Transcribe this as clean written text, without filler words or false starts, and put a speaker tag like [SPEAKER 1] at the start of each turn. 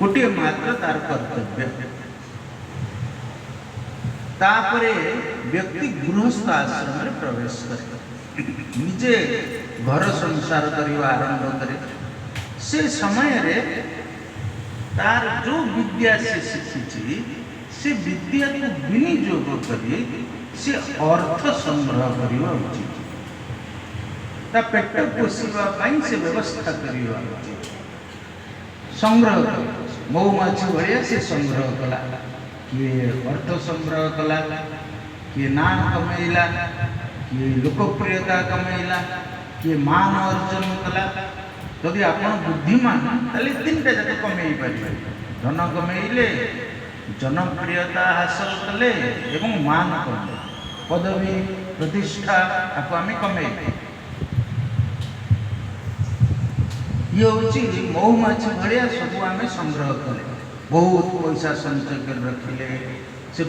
[SPEAKER 1] गोटे मात्र तार कर्तव्य। तापरे व्यक्ति गृहस्थ आश्रम में प्रवेश करे, निजे घर संसार करवा आरंभ करे। से समय रे तार जो विद्या से शिखी से विद्या को विनियोग करी से अर्थ संग्रह करवा उचित। ता पेट पोषिबा पई से व्यवस्था करवा उचित। संग्रह मऊमाछी भाया से संग्रह कला, किए अर्थ संग्रह कला, किए नाम कमैला, किए लोकप्रियता कमैला, किए मान अर्जन कला। यदि आपण बुद्धिमान ताले तीनटा जाक कमई पारिबे। धन कमैले, जनप्रियता हासिल कले एवं मान कले, पदवी प्रतिष्ठा आपको आम कमैले। ये हूँ मऊमाछी भाया सब आम संग्रह कले, बहुत पैसा संचय कर रखिले। से